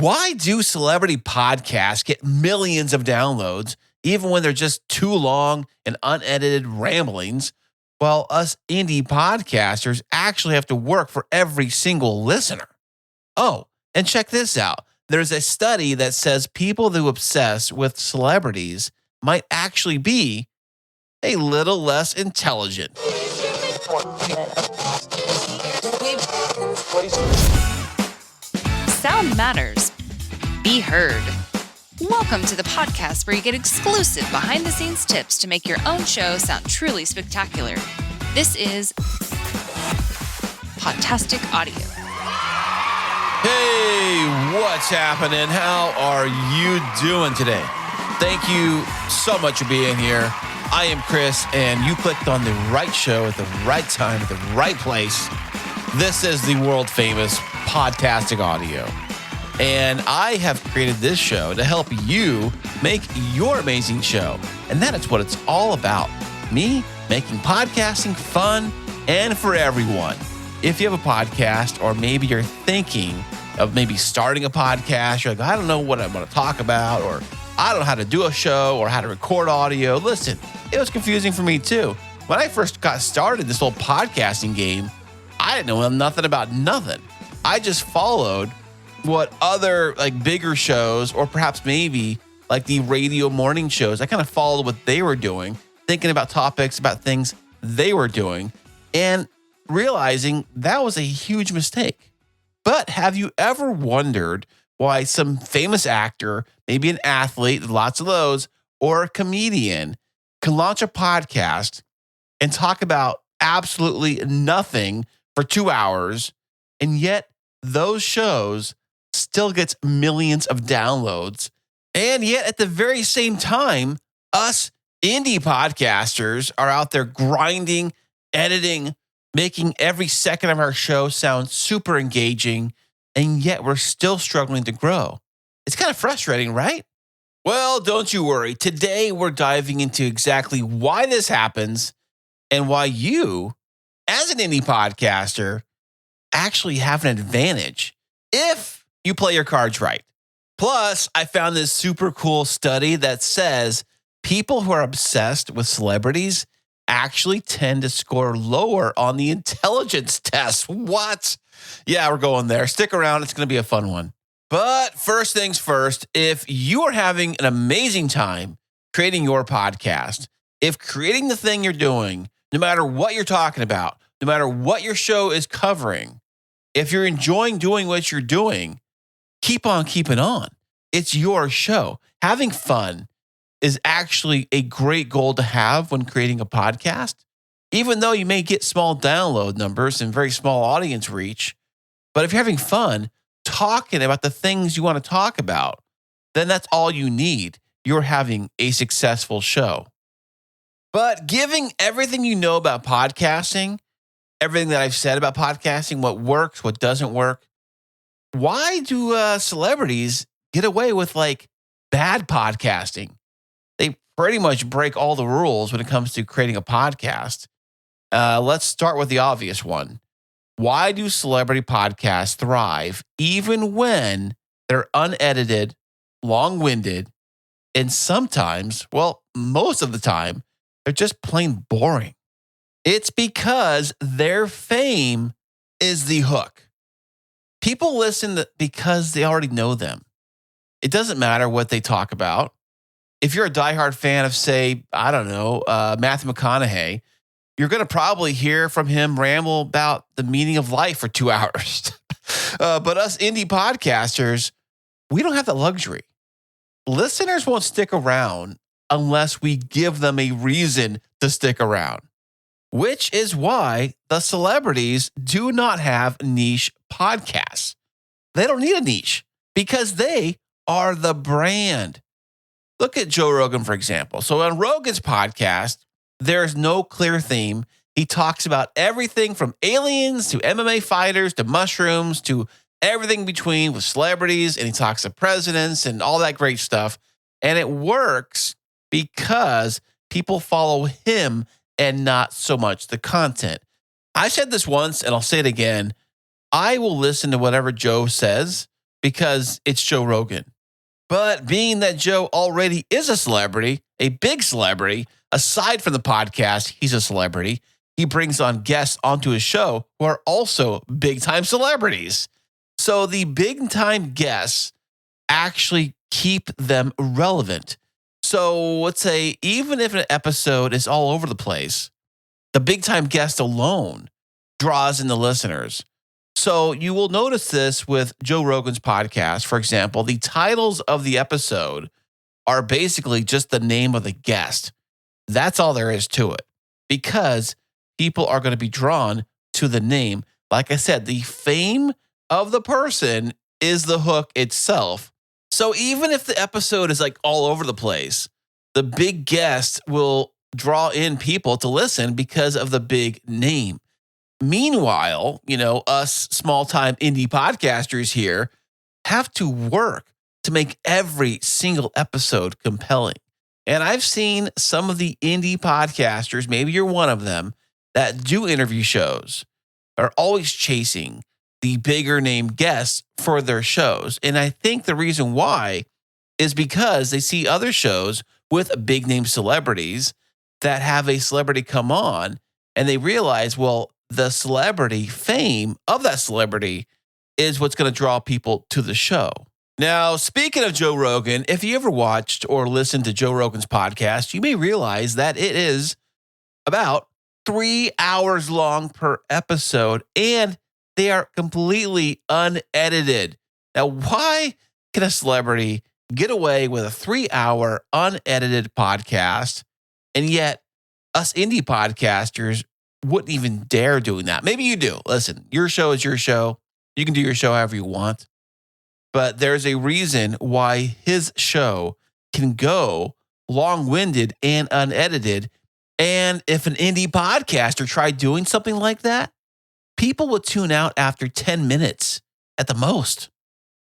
Why do celebrity podcasts get millions of downloads, even when they're just too long and unedited ramblings, while us indie podcasters actually have to work for every single listener? Oh, and check this out. There's a study that says people who obsess with celebrities might actually be a little less intelligent. Sound matters. Be heard. Welcome to the podcast where you get exclusive behind-the-scenes tips to make your own show sound truly spectacular. This is Podtastic Audio. Hey, what's happening? How are you doing today? Thank you so much for being here. I am Chris, and you clicked on the right show at the right time, at the right place. This is the world-famous Podtastic Audio. And I have created this show to help you make your amazing show. And that is what it's all about. Me making podcasting fun and for everyone. If you have a podcast, or maybe you're thinking of maybe starting a podcast, you're like, I don't know what I'm going to talk about, or I don't know how to do a show or how to record audio. Listen, it was confusing for me too. When I first got started this whole podcasting game, I didn't know nothing about nothing. I just followed what other bigger shows, or perhaps maybe like the radio morning shows. I kind of followed what they were doing, thinking about topics, about things they were doing, and realizing that was a huge mistake. But have you ever wondered why some famous actor, maybe an athlete, lots of those, or a comedian can launch a podcast and talk about absolutely nothing for 2 hours, and yet those shows still gets millions of downloads? And yet at the very same time, us indie podcasters are out there grinding, editing, making every second of our show sound super engaging, and yet we're still struggling to grow. It's kind of frustrating, right? Well, don't you worry. Today, we're diving into exactly why this happens and why you, as an indie podcaster, actually have an advantage if you play your cards right. Plus, I found this super cool study that says people who are obsessed with celebrities actually tend to score lower on the intelligence test. What? Yeah, we're going there. Stick around. It's going to be a fun one. But first things first, if you are having an amazing time creating your podcast, if creating the thing you're doing, no matter what you're talking about, no matter what your show is covering, if you're enjoying doing what you're doing, keep on keeping on. It's your show. Having fun is actually a great goal to have when creating a podcast, even though you may get small download numbers and very small audience reach. But if you're having fun talking about the things you want to talk about, then that's all you need. You're having a successful show. But giving everything you know about podcasting, everything that I've said about podcasting, what works, what doesn't work, why do celebrities get away with bad podcasting? They pretty much break all the rules when it comes to creating a podcast. Let's start with the obvious one. Why do celebrity podcasts thrive even when they're unedited, long-winded, and sometimes, well, most of the time, they're just plain boring? It's because their fame is the hook. People listen because they already know them. It doesn't matter what they talk about. If you're a diehard fan of, say, Matthew McConaughey, you're going to probably hear from him ramble about the meaning of life for 2 hours. But us indie podcasters, we don't have that luxury. Listeners won't stick around unless we give them a reason to stick around, which is why the celebrities do not have niche podcasts. They don't need a niche because they are the brand. Look at Joe Rogan, for example. So on Rogan's podcast, there's no clear theme. He talks about everything from aliens to MMA fighters to mushrooms to everything between with celebrities. And he talks to presidents and all that great stuff. And it works because people follow him and not so much the content. I said this once and I'll say it again. I will listen to whatever Joe says because it's Joe Rogan. But being that Joe already is a celebrity, a big celebrity, aside from the podcast, he's a celebrity. He brings on guests onto his show who are also big-time celebrities. So the big-time guests actually keep them relevant. So let's say even if an episode is all over the place, the big-time guest alone draws in the listeners. So you will notice this with Joe Rogan's podcast. For example, the titles of the episode are basically just the name of the guest. That's all there is to it, because people are going to be drawn to the name. Like I said, the fame of the person is the hook itself. So even if the episode is like all over the place, the big guest will draw in people to listen because of the big name. Meanwhile, us small-time indie podcasters here have to work to make every single episode compelling. And I've seen some of the indie podcasters, maybe you're one of them, that do interview shows, are always chasing the bigger name guests for their shows. And I think the reason why is because they see other shows with big name celebrities that have a celebrity come on, and they realize, well, the celebrity fame of that celebrity is what's going to draw people to the show. Now, speaking of Joe Rogan, if you ever watched or listened to Joe Rogan's podcast, you may realize that it is about 3 hours long per episode, and they are completely unedited. Now, why can a celebrity get away with a 3-hour unedited podcast, and yet us indie podcasters wouldn't even dare doing that? Maybe you do. Listen, your show is your show. You can do your show however you want. But there's a reason why his show can go long-winded and unedited. And if an indie podcaster tried doing something like that, people would tune out after 10 minutes at the most.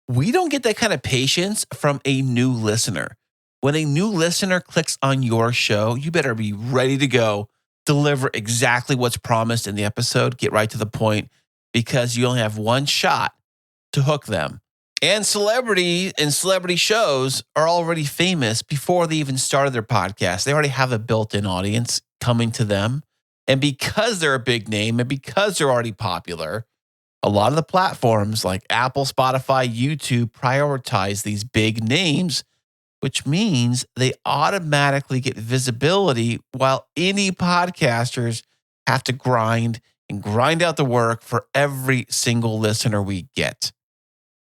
We don't get that kind of patience from a new listener. When a new listener clicks on your show, you better be ready to go, deliver exactly what's promised in the episode, get right to the point, because you only have one shot to hook them. And celebrity shows are already famous before they even started their podcast. They already have a built-in audience coming to them. And because they're a big name and because they're already popular, a lot of the platforms like Apple, Spotify, YouTube prioritize these big names, which means they automatically get visibility, while indie podcasters have to grind out the work for every single listener we get.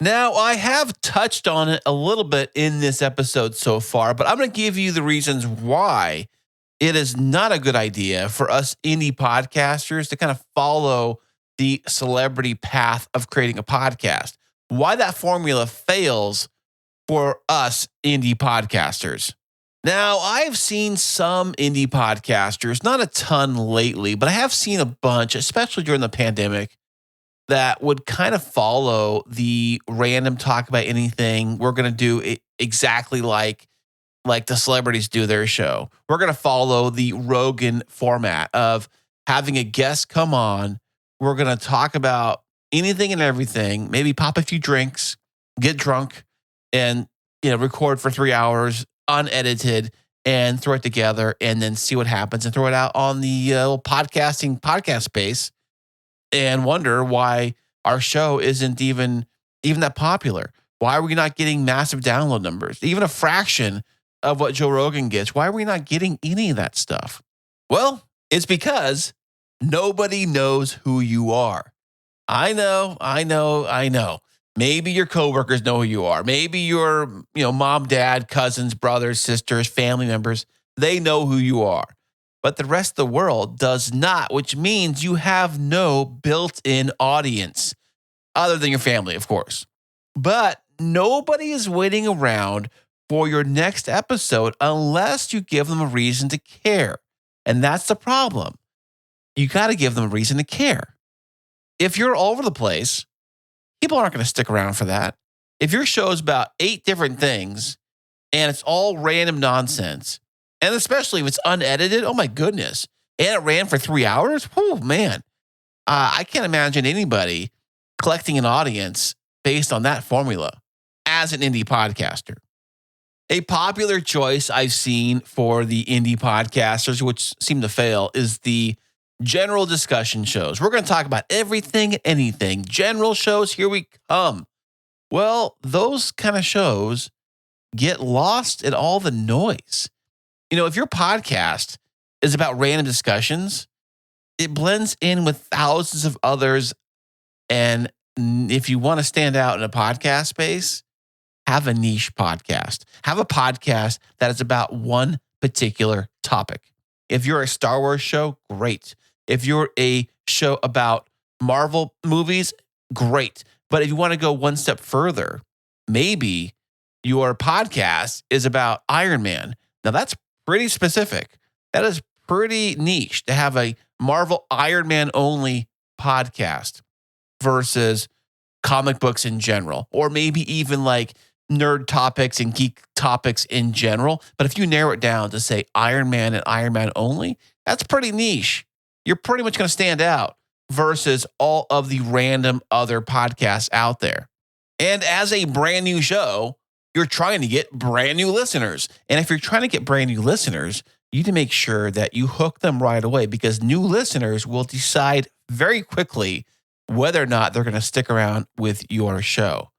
Now, I have touched on it a little bit in this episode so far, but I'm going to give you the reasons why it is not a good idea for us indie podcasters to kind of follow the celebrity path of creating a podcast. Why that formula fails for us indie podcasters. Now, I've seen some indie podcasters, not a ton lately, but I have seen a bunch, especially during the pandemic, that would kind of follow the random talk about anything. We're going to do it exactly like the celebrities do their show. We're going to follow the Rogan format of having a guest come on. We're going to talk about anything and everything, maybe pop a few drinks, get drunk, and record for 3 hours unedited and throw it together and then see what happens and throw it out on the podcast space and wonder why our show isn't even that popular. Why are we not getting massive download numbers? Even a fraction of what Joe Rogan gets. Why are we not getting any of that stuff? Well, it's because nobody knows who you are. I know. Maybe your coworkers know who you are. Maybe your, mom, dad, cousins, brothers, sisters, family members, they know who you are. But the rest of the world does not, which means you have no built-in audience other than your family, of course. But nobody is waiting around for your next episode unless you give them a reason to care. And that's the problem. You got to give them a reason to care. If you're all over the place, people aren't going to stick around for that. If your show is about 8 different things and it's all random nonsense, and especially if it's unedited, oh my goodness, and it ran for 3 hours, oh man, I can't imagine anybody collecting an audience based on that formula. as an indie podcaster. A popular choice I've seen for the indie podcasters, which seem to fail, is the general discussion shows. We're going to talk about everything and anything. General shows, here we come. Well, those kind of shows get lost in all the noise. If your podcast is about random discussions, it blends in with thousands of others. And if you want to stand out in a podcast space, have a niche podcast. Have a podcast that is about one particular topic. If you're a Star Wars show, great. If you're a show about Marvel movies, great. But if you want to go one step further, maybe your podcast is about Iron Man. Now, that's pretty specific. That is pretty niche to have a Marvel Iron Man only podcast versus comic books in general, or maybe even like nerd topics and geek topics in general. But if you narrow it down to say Iron Man and Iron Man only, that's pretty niche. You're pretty much going to stand out versus all of the random other podcasts out there. And as a brand new show, you're trying to get brand new listeners. And if you're trying to get brand new listeners, you need to make sure that you hook them right away, because new listeners will decide very quickly whether or not they're going to stick around with your show.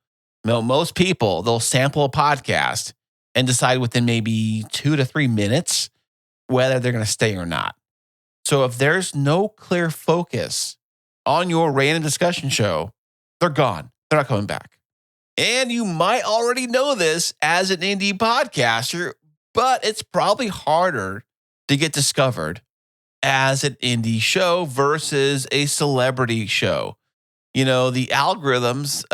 Most people, they'll sample a podcast and decide within maybe 2 to 3 minutes whether they're going to stay or not. So if there's no clear focus on your random discussion show, they're gone. They're not coming back. And you might already know this as an indie podcaster, but it's probably harder to get discovered as an indie show versus a celebrity show. The algorithms,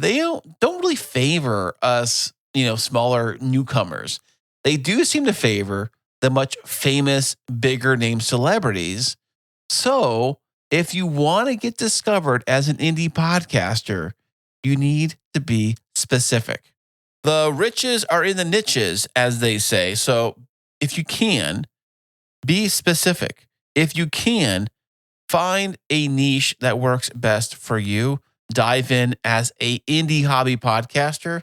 they don't really favor us, smaller newcomers. They do seem to favor the much famous, bigger name celebrities. So if you want to get discovered as an indie podcaster, you need to be specific. The riches are in the niches, as they say. So if you can, be specific. If you can, find a niche that works best for you. Dive in as a indie hobby podcaster.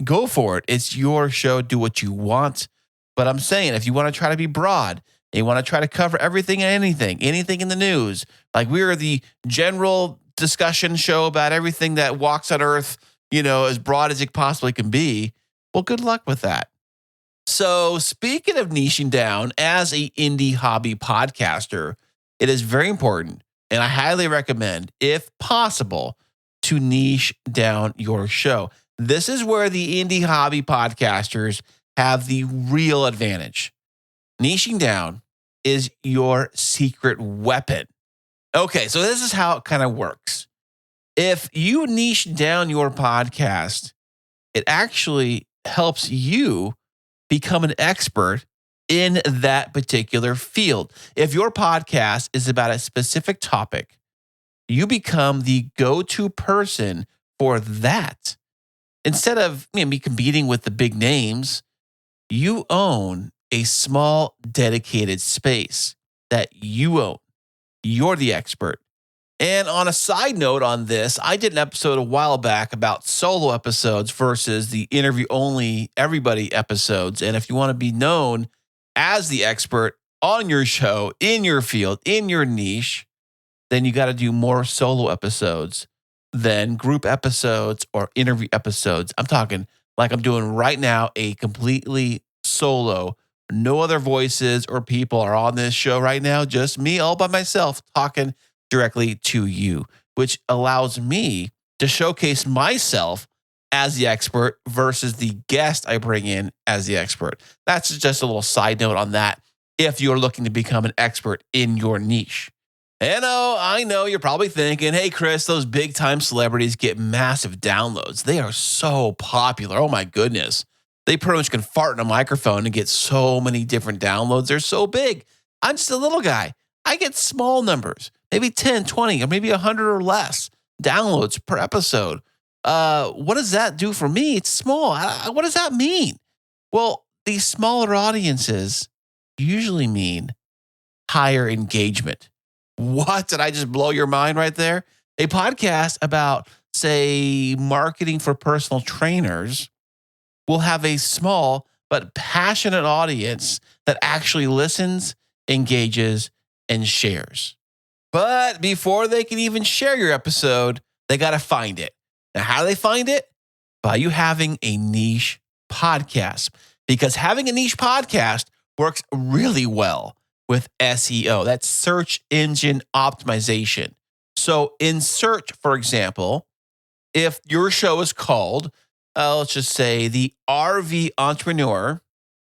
Go for it. It's your show. Do what you want. But I'm saying, if you want to try to be broad, and you want to try to cover everything and anything in the news, like we are the general discussion show about everything that walks on earth, as broad as it possibly can be, well, good luck with that. So speaking of niching down as a indie hobby podcaster, it is very important, and I highly recommend, if possible, to niche down your show. This is where the indie hobby podcasters have the real advantage. Niching down is your secret weapon. Okay, so this is how it kind of works. If you niche down your podcast, it actually helps you become an expert in that particular field. If your podcast is about a specific topic, you become the go-to person for that. Instead of me competing with the big names, you own a small dedicated space that you own. You're the expert. And on a side note on this, I did an episode a while back about solo episodes versus the interview only everybody episodes. And if you want to be known as the expert on your show, in your field, in your niche, then you got to do more solo episodes than group episodes or interview episodes. I'm talking like I'm doing right now, a completely solo. No other voices or people are on this show right now. Just me all by myself talking directly to you, which allows me to showcase myself as the expert versus the guest I bring in as the expert. That's just a little side note on that if you're looking to become an expert in your niche. And I know you're probably thinking, hey, Chris, those big time celebrities get massive downloads. They are so popular. Oh, my goodness. They pretty much can fart in a microphone and get so many different downloads. They're so big. I'm just a little guy. I get small numbers, maybe 10, 20, or maybe 100 or less downloads per episode. What does that do for me? It's small. What does that mean? Well, these smaller audiences usually mean higher engagement. What? Did I just blow your mind right there? A podcast about, say, marketing for personal trainers will have a small but passionate audience that actually listens, engages, and shares. But before they can even share your episode, they got to find it. Now, how do they find it? By you having a niche podcast. Because having a niche podcast works really well with SEO. That's search engine optimization. So in search, for example, if your show is called, let's just say the RV Entrepreneur,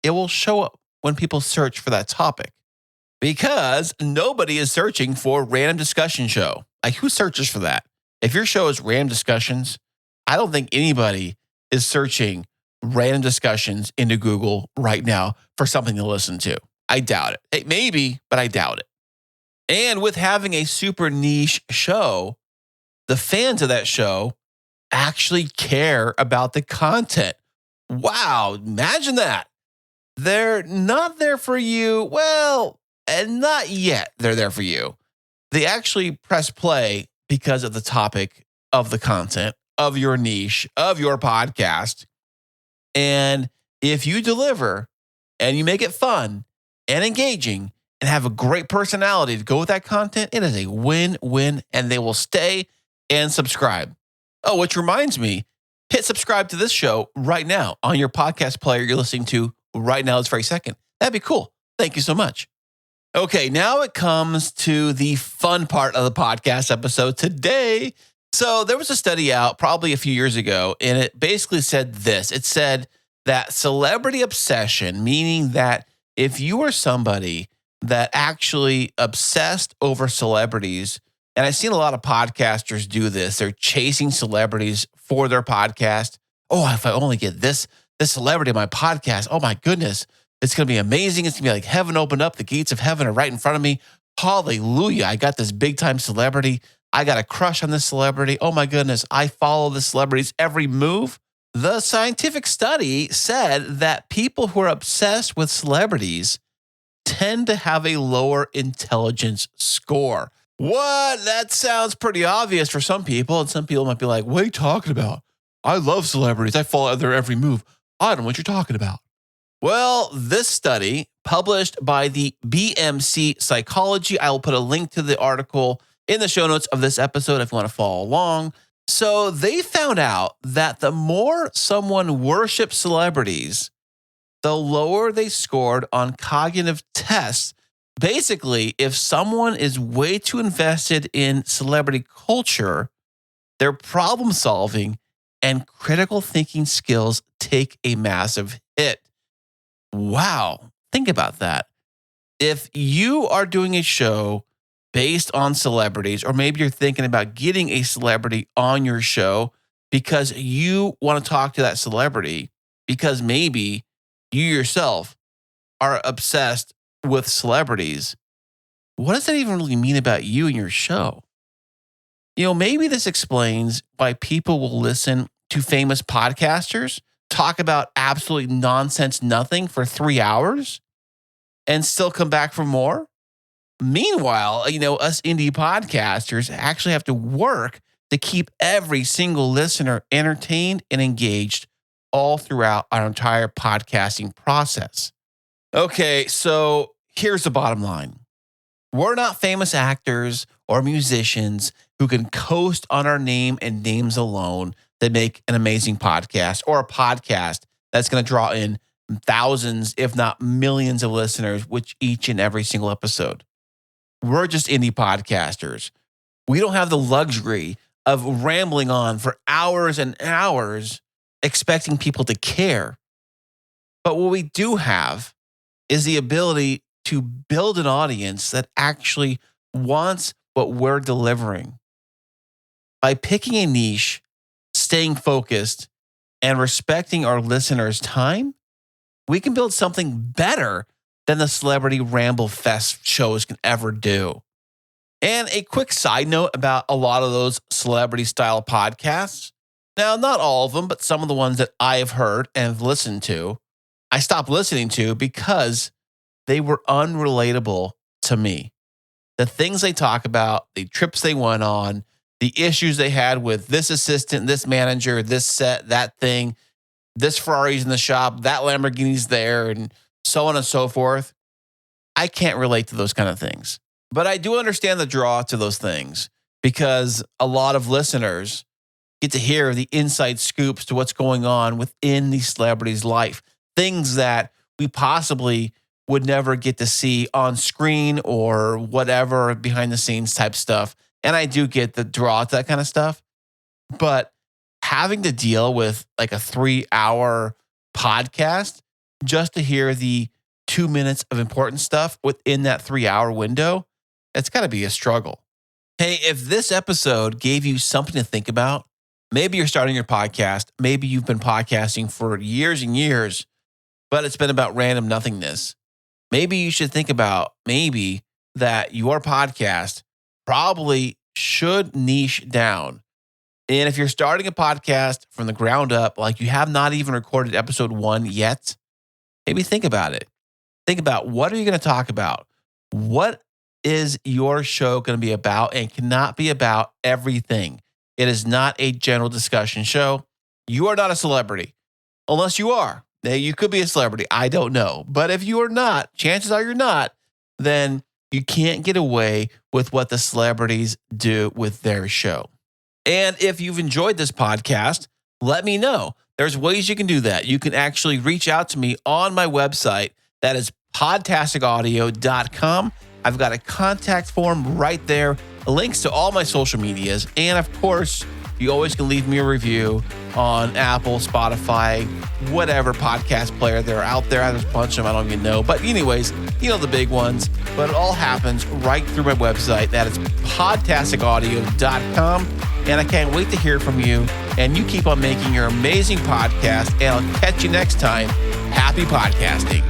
it will show up when people search for that topic. Because nobody is searching for random discussion show. Like, who searches for that? If your show is random discussions, I don't think anybody is searching random discussions into Google right now for something to listen to. I doubt it. It maybe, but I doubt it. And with having a super niche show, the fans of that show actually care about the content. Wow, imagine that. They're not there for you. Well, and not yet they're there for you. They actually press play because of the topic of the content, of your niche, of your podcast. And if you deliver and you make it fun and engaging and have a great personality to go with that content, it is a win-win, and they will stay and subscribe. Oh, which reminds me, hit subscribe to this show right now on your podcast player you're listening to right now this very second. That'd be cool. Thank you so much. Okay, now it comes to the fun part of the podcast episode today. So there was a study out probably a few years ago, and it basically said this. It said that celebrity obsession, meaning that if you are somebody that actually obsessed over celebrities, and I've seen a lot of podcasters do this, they're chasing celebrities for their podcast. Oh, if I only get this celebrity on my podcast, oh my goodness, it's going to be amazing. It's going to be like heaven opened up. The gates of heaven are right in front of me. Hallelujah. I got this big time celebrity. I got a crush on this celebrity. Oh my goodness. I follow the celebrity's every move. The scientific study said that people who are obsessed with celebrities tend to have a lower intelligence score. What? That sounds pretty obvious for some people. And some people might be like, what are you talking about? I love celebrities. I follow their every move. I don't know what you're talking about. Well, this study published by the BMC Psychology, I will put a link to the article in the show notes of this episode if you want to follow along. So they found out that the more someone worships celebrities, the lower they scored on cognitive tests. Basically, if someone is way too invested in celebrity culture, their problem solving and critical thinking skills take a massive hit. Wow. Think about that. If you are doing a show based on celebrities, or maybe you're thinking about getting a celebrity on your show because you want to talk to that celebrity, because maybe you yourself are obsessed with celebrities, what does that even really mean about you and your show? You know, maybe this explains why people will listen to famous podcasters talk about absolutely nonsense nothing for 3 hours and still come back for more. Meanwhile, you know, us indie podcasters actually have to work to keep every single listener entertained and engaged all throughout our entire podcasting process. Okay, so here's the bottom line. We're not famous actors or musicians who can coast on our name and names alone that make an amazing podcast, or a podcast that's going to draw in thousands, if not millions of listeners with each and every single episode. We're just indie podcasters. We don't have the luxury of rambling on for hours and hours expecting people to care. But what we do have is the ability to build an audience that actually wants what we're delivering. By picking a niche, staying focused, and respecting our listeners' time, we can build something better than the celebrity ramble fest shows can ever do. And a quick side note about a lot of those celebrity style podcasts. Now, not all of them, but some of the ones that I have heard and have listened to, I stopped listening to because they were unrelatable to me. The things they talk about, the trips they went on, the issues they had with this assistant, this manager, this set, that thing. this Ferrari's in the shop, that Lamborghini's there, and so on and so forth. I can't relate to those kind of things. But I do understand the draw to those things because a lot of listeners get to hear the inside scoops to what's going on within these celebrities' life. Things that we possibly would never get to see on screen or whatever behind the scenes type stuff. And I do get the draw to that kind of stuff. But having to deal with like a 3-hour podcast just to hear the 2 minutes of important stuff within that 3-hour window, it's got to be a struggle. Hey, if this episode gave you something to think about, maybe you're starting your podcast, maybe you've been podcasting for years and years, but it's been about random nothingness. Maybe you should think about maybe that your podcast probably should niche down. And if you're starting a podcast from the ground up, like you have not even recorded episode 1 yet, maybe think about it. Think about what are you going to talk about? What is your show going to be about and cannot be about everything? It is not a general discussion show. You are not a celebrity. Unless you are. Now, you could be a celebrity. I don't know. But if you are not, chances are you're not, then you can't get away with what the celebrities do with their show. And if you've enjoyed this podcast, let me know. There's ways you can do that. You can actually reach out to me on my website. That is podtasticaudio.com. I've got a contact form right there, links to all my social medias. And of course, you always can leave me a review on Apple, Spotify, whatever podcast player they're out there. There's a bunch of them I don't even know. But anyways, you know the big ones. But it all happens right through my website. That is podtasticaudio.com. And I can't wait to hear from you. And you keep on making your amazing podcast. And I'll catch you next time. Happy podcasting.